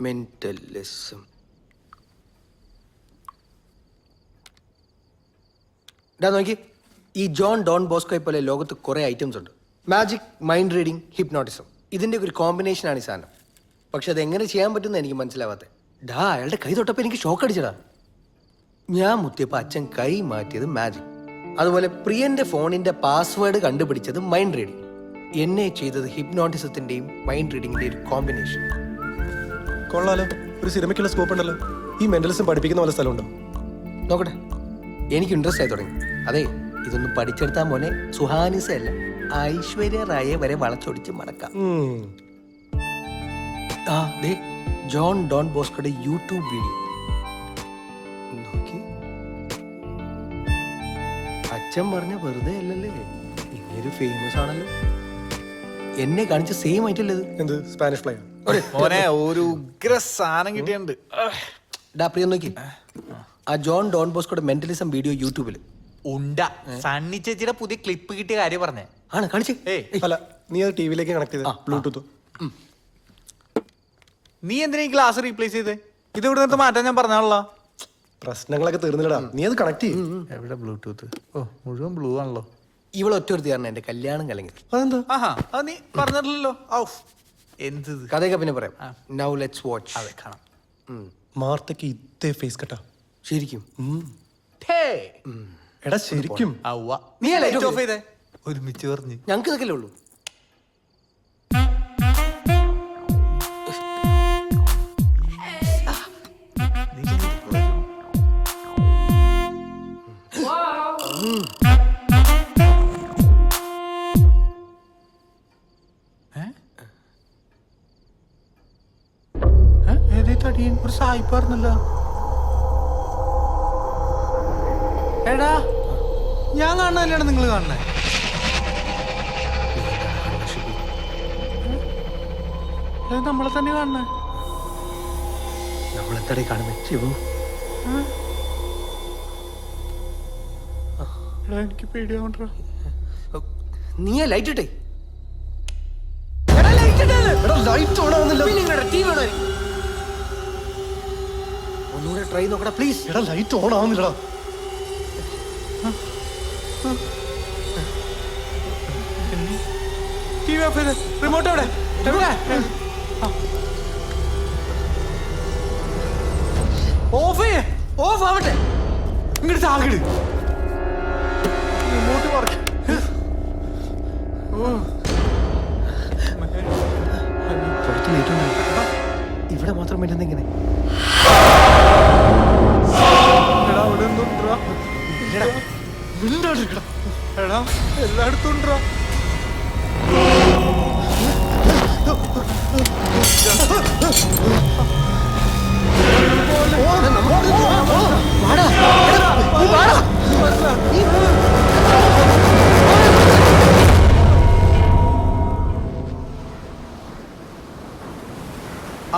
Mentalism. നോക്കി, ഈ John Don ബോസ്കോയെ പോലെ ലോകത്ത് കുറേ ഐറ്റംസ് ഉണ്ട്. മാജിക്, മൈൻഡ് റീഡിങ്, ഹിപ്നോട്ടിസം, ഇതിൻ്റെ ഒരു കോമ്പിനേഷനാണ് ഈ സാധനം. പക്ഷെ അതെങ്ങനെ ചെയ്യാൻ പറ്റുമെന്ന് എനിക്ക് മനസ്സിലാവാത്തത്. അയാളുടെ കൈ തൊട്ടപ്പോൾ എനിക്ക് ഷോക്ക് അടിച്ചടാ. ഞാൻ മുത്തിയപ്പോൾ അച്ഛൻ കൈ മാറ്റിയത് മാജിക്. അതുപോലെ പ്രിയന്റെ ഫോണിന്റെ പാസ്വേഡ് കണ്ടുപിടിച്ചത് മൈൻഡ് റീഡിങ്. എന്നെ ചെയ്തത് ഹിപ്നോട്ടിസത്തിന്റെയും മൈൻഡ് റീഡിങ്ങിന്റെയും ഒരു കോമ്പിനേഷൻ. കൊള്ളാലോ, ഒരു സിനിമയ്ക്കുള്ള സ്കോപ്പ് ഉണ്ടല്ലോ. ഈ മെന്റലിസം പഠിപ്പിക്കുന്ന പോലെ സ്ഥലമുണ്ടോ? നോക്കട്ടെ, എനിക്ക് ഇൻട്രസ്റ്റ് ആയി തുടങ്ങി. അതെ, ഇതൊന്നും പഠിച്ചെടുത്താൽ മോനെ സുഹാനിസ അല്ല, ഐശ്വര്യ റായെ വരെ വളച്ചൊടിച്ച് മടക്കാം. ദേ ജോൺ ഡോൺ ബോസ്കോയുടെ യൂട്യൂബ് വീഡിയോ നോക്കി. അച്ഛൻ പറഞ്ഞ വെറുതെ അല്ലല്ലേ, ഇങ്ങനൊരു ഫേമസ് ആണല്ലോ. എന്നെ കാണിച്ച സെയിം ആയിട്ടല്ലത്. എന്ത് സ്പാനിഷ് ഫ്ലൈ? ഒരു ഉഗ്ര സാധനം കിട്ടിയുണ്ട്. പ്രിയ നോക്കി, ആ ജോൺ ഡോൺ ബോസ്കോയുടെ മെന്റലിസം വീഡിയോ യൂട്യൂബിൽ ഉണ്ട. സണ്ണി ചേച്ചിയുടെ പുതിയ ക്ലിപ്പ് കിട്ടിയ കാര്യം പറഞ്ഞേ ആണ്. കാണിച്ചേ. അല്ല, നീ അത് ടിവിയിലേക്ക് കണക്ട് ചെയ്ത ബ്ലൂടൂത്ത്. നീ എന്തിനാ ഈ ഗ്ലാസ് റീപ്ലേസ് ചെയ്തേ? ഇത് ഇവിടെ നിന്ന് മാറ്റാൻ ഞാൻ പറഞ്ഞാണല്ലോ. പ്രശ്നങ്ങളൊക്കെ തീർന്നില്ലടാ, നീ അത് കണക്ട് ചെയ്യും. എവിടെ ബ്ലൂടൂത്ത്? ഓ, മുഴുവൻ ബ്ലൂ ആണല്ലോ. ഇവളൊറ്റ ഒരു കാരണം എന്റെ കല്യാണം കലങ്ങി. അതെന്താ? അത് നീ പറഞ്ഞില്ലല്ലോ. എന്ത് കഥയൊക്കെ പിന്നെ പറയാം. Now let's watch. അതെ, കാണാം. മാർത്തക്ക് ഇതേ ഫേസ് കട്ടാ ശരിക്കും. എടാ ശരിക്കും. നീ ലൈറ്റ് ഓഫ് ചെയ്തേ. ഒരുമിച്ച് പറഞ്ഞു. ഞങ്ങൾക്ക് ഇതൊക്കെ ഉള്ളൂ. ഒരു സായിപ്പായിരുന്നല്ല. എടാ, ഞാൻ കാണുന്നതല്ലാണ് നിങ്ങൾ കാണണേ. നമ്മളെ തന്നെ കാണണേ. നമ്മളെന്തടേ കാണുന്നേ? ശിവു, എനിക്ക് പേടിയാവണ്ട. നീ ലൈറ്റ് ഇട്ടേ. ഒന്നുകൂടെ ട്രൈ നോക്കടാ പ്ലീസ്. എടാ ലൈറ്റ് ഓൺ ആവുന്നില്ലടാ. റിമോട്ട് എവിടെ? ഓഫ് ആവട്ടെ. ഇങ്ങോട്ട് താകിട്. Remote work. ഇവിടെ മാത്രം പറ്റുന്ന എങ്ങനെ? എല്ലായിടത്തും ഉണ്ടോ?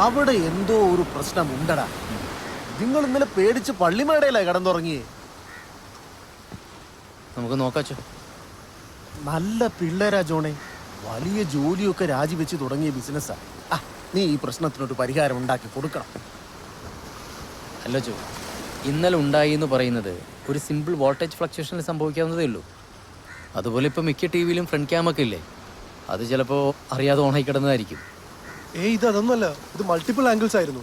അവിടെ എന്തോ ഒരു പ്രശ്നം ഉണ്ടടാ. നിങ്ങൾ ഇന്നലെ പേടിച്ച് പള്ളിമേടയിലായി കടന്നുറങ്ങിയേ. നമുക്ക് നോക്കാച്ചോ. നല്ല പിള്ളേരാ ജോണേ, വലിയ ജോലിയൊക്കെ രാജിവെച്ച് തുടങ്ങിയ ബിസിനസ്സാ. നീ ഈ പ്രശ്നത്തിനൊരു പരിഹാരം ഉണ്ടാക്കി കൊടുക്കണം. അല്ല ചോ, ഇന്നലെ ഉണ്ടായി എന്ന് പറയുന്നത് ഒരു സിമ്പിൾ വോൾട്ടേജ് ഫ്ലക്ച്വേഷനിൽ സംഭവിക്കാവുന്നതേ ഉള്ളൂ. അതുപോലെ ഇപ്പോൾ മിക്ക ടി വിയിലും ഫ്രണ്ട് ക്യാമൊക്കെ ഇല്ലേ, അത് ചിലപ്പോൾ അറിയാതെ ഓണായി കിടന്നതായിരിക്കും. ഇത് അതൊന്നുമല്ല, ഇത് മൾട്ടിപ്പിൾ ആംഗിൾസ് ആയിരുന്നു.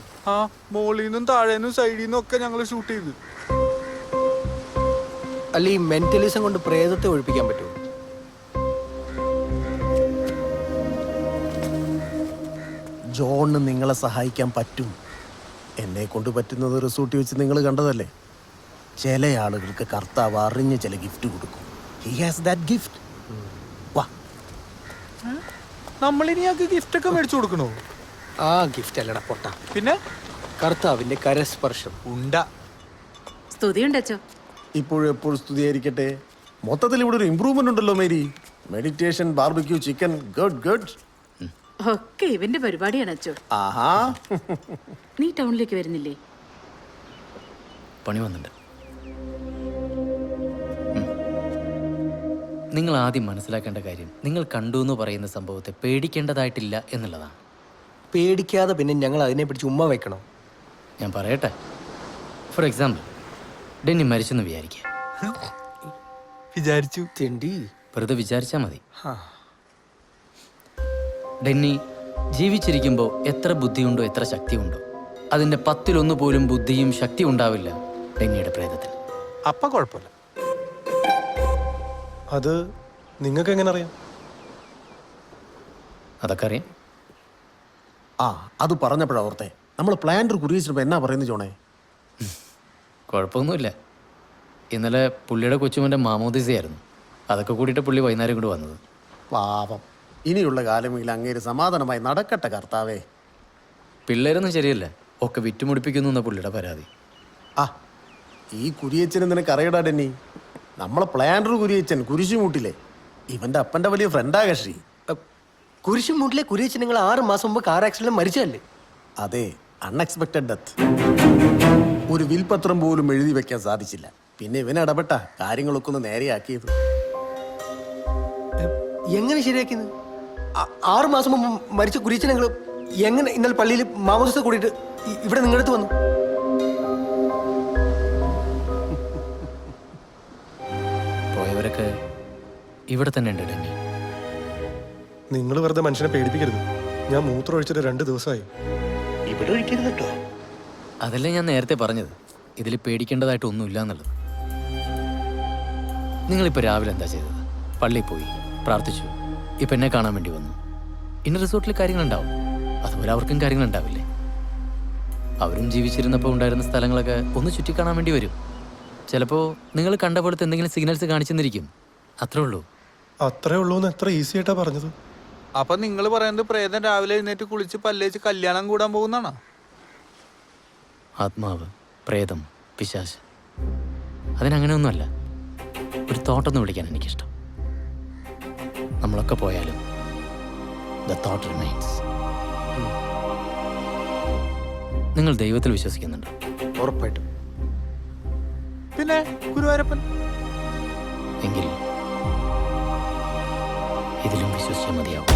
മോളിന്നും താഴേന്നും സൈഡിന്നും ഒക്കെ ഞങ്ങൾ ഷൂട്ട് ചെയ്തു. അല്ല, ഈ മെന്റലിസം കൊണ്ട് പ്രേതത്തെ ഒഴിപ്പിക്കാൻ പറ്റുമോ? ജോണിന് നിങ്ങളെ സഹായിക്കാൻ പറ്റും. എന്നെ കൊണ്ട് പറ്റുന്നത് റിസോർട്ടിൽ വെച്ച് നിങ്ങൾ കണ്ടതല്ലേ. ചില ആളുകൾക്ക് കർത്താവ് അറിഞ്ഞ് ചില ഗിഫ്റ്റ് കൊടുക്കും. He has that gift. വാ, നമ്മളിനി ഞങ്ങൾക്ക് ഗിഫ്റ്റ് ഒക്കെ മേടിച്ചു കൊടുക്കണോ? ആ ഗിഫ്റ്റ് അല്ലടാ പൊട്ട, പിന്നെ കർത്താവിന്റെ കരസ്പർശം. ഉണ്ട. സ്തുതിയുണ്ടോ? ഇപ്പോഴും എപ്പോഴും സ്തുതിയായിരിക്കട്ടെ. മൊത്തത്തിൽ ഇവിടെ ഒരു ഇമ്പ്രൂവ്മെന്റ് ഉണ്ടല്ലോ Mary. Meditation, barbecue chicken, good good. ഒക്കെ ഇവന്റെ പരിപാടിയാണ് അച്ചോ. ആഹാ, നീ ടൗണിലേക്ക് വരുന്നില്ലേ? പണി വന്നിട്ടുണ്ട്. നിങ്ങൾ ആദ്യം മനസ്സിലാക്കേണ്ട കാര്യം, നിങ്ങൾ കണ്ടു എന്ന് പറയുന്ന സംഭവത്തെ പേടിക്കേണ്ടതായിട്ടില്ല എന്നുള്ളതാണ്. പേടിക്കാതെ പിന്നെ ഞങ്ങൾ അതിനെ പിടിച്ച് ഉമ്മ വെക്കണം. ഞാൻ പറയട്ടെ, ഫോർ എക്സാമ്പിൾ ഡെന്നി മരിച്ചെന്ന് വിചാരിക്കുക. വിചാരിച്ചു. തെണ്ടി. വെറുതെ വിചാരിച്ചാൽ മതി. ഹാ. ഡെന്നി ജീവിച്ചിരിക്കുമ്പോൾ എത്ര ബുദ്ധിയുണ്ടോ എത്ര ശക്തിയുണ്ടോ അതിൻ്റെ 10-1 പോലും ബുദ്ധിയും ശക്തിയും ഉണ്ടാവില്ല ഡെന്നിയുടെ പ്രേതത്തിൽ. അപ്പ കുഴപ്പമില്ല. അത് നിങ്ങൾക്ക് എങ്ങനെ അറിയാം? അതൊക്കെ അറിയാം. ആ അത് പറഞ്ഞപ്പോഴോർത്തെ നമ്മൾ പ്ലാന്റർ കുറിയിച്ചപ്പോൾ എന്നാ പറയുന്നത് ജോണേ? കുഴപ്പമൊന്നുമില്ല. ഇന്നലെ പുള്ളിയുടെ കൊച്ചുമൻ്റെ മാമോദിസയായിരുന്നു. അതൊക്കെ കൂടിയിട്ട് പുള്ളി വൈകുന്നേരം കൂടി വന്നത്. പാപം, ഇനിയുള്ള കാലമെങ്കിൽ അങ്ങേര് സമാധാനമായി നടക്കട്ടെ കർത്താവേ. പിള്ളേരൊന്നും ശരിയല്ല, ഒക്കെ വിറ്റുമുടിപ്പിക്കുന്നു എന്ന പുള്ളിയുടെ പരാതി. ആ ഈ കുരിയച്ചന് നിനക്ക് അറിയടാ ഡെന്നി, നമ്മളെ പ്ലാന്റർ കുരിയച്ചൻ കുരിശുമൂട്ടിലെ ഇവന്റെ അപ്പന്റെ വലിയ ഫ്രണ്ടാ കക്ഷി. കുരിശുമൂട്ടിലെ കുരിയച്ചൻ നിങ്ങൾ 6 മാസം മുമ്പ് കാർ ആക്സിഡന്റ് മരിച്ചതല്ലേ? അതെ, അൺഎക്സ്പെക്റ്റഡ് ഡെത്ത്. ഒരു വിൽപത്രം പോലും എഴുതി വെക്കാൻ സാധിച്ചില്ല. പിന്നെ ഇവനിടപെട്ട കാര്യങ്ങളൊക്കെ ഒന്ന് നേരെയാക്കിയത്. എങ്ങനെ ശരിയാക്കിയത്? 6 മാസം മുമ്പ് മരിച്ച കുരിയച്ചൻ നിങ്ങൾ എങ്ങനെ ഇന്നലെ പള്ളിയിൽ മാമോദിസ കൂടിയിട്ട് ഇവിടെ നിങ്ങളുടെ അടുത്ത് വന്നു? പോയവരൊക്കെ ഇവിടെ തന്നെ ഉണ്ട് ഡെന്നി. നിങ്ങൾ വെറുതെ മനുഷ്യനെ പേടിപ്പിക്കരുത്. ഞാൻ മൂത്രം ഒഴിച്ചിട്ട് 2 ദിവസമായി. ഇവിടെ ഒഴിക്കരുത് കേട്ടോ. അതല്ലേ ഞാൻ നേരത്തെ പറഞ്ഞത്, ഇതിൽ പേടിക്കേണ്ടതായിട്ടൊന്നുമില്ല എന്നുള്ളത്. നിങ്ങളിപ്പോൾ രാവിലെ എന്താ ചെയ്തത്? പള്ളിയിൽ പോയി പ്രാർത്ഥിച്ചു, ഇപ്പം എന്നെ കാണാൻ വേണ്ടി വന്നു. ഇന്ന റിസോർട്ടിൽ കാര്യങ്ങളുണ്ടാവും, അതുപോലെ അവർക്കും കാര്യങ്ങളുണ്ടാവില്ലേ? അവരും ജീവിച്ചിരുന്നപ്പോൾ ഉണ്ടായിരുന്ന സ്ഥലങ്ങളൊക്കെ ഒന്ന് ചുറ്റിക്കാണാൻ വേണ്ടി വരും. ചിലപ്പോൾ നിങ്ങൾ കണ്ട പോലത്തെ എന്തെങ്കിലും സിഗ്നൽസ് കാണിച്ചെന്നിരിക്കും. അത്രേ ഉള്ളൂ. അത്രേ ഉള്ളൂ എന്ന് എത്ര ഈസി ആയിട്ടാ പറഞ്ഞത്. അപ്പൊ നിങ്ങൾ പറയുന്നത് പ്രേതം രാവിലെ എഴുന്നേറ്റ് കുളിച്ച് പല്ലേച്ച് കല്യാണം കൂടാൻ പോകുന്നാണോ? ആത്മാവ്, പ്രേതം, പിശാച്, അതിനങ്ങനെയൊന്നുമല്ല. ഒരു തോട്ടൊന്ന് വിളിക്കാൻ എനിക്കിഷ്ടം. നമ്മളൊക്കെ പോയാലും ദ തോട്ട് റിമൈൻസ്. നിങ്ങൾ ദൈവത്തിൽ വിശ്വസിക്കുന്നുണ്ടോ? ഉറപ്പായിട്ടും. പിന്നെ ഗുരുവായൂരപ്പൻ. എങ്കിൽ ഇതിലും വിശ്വസിച്ചാൽ മതിയാവും.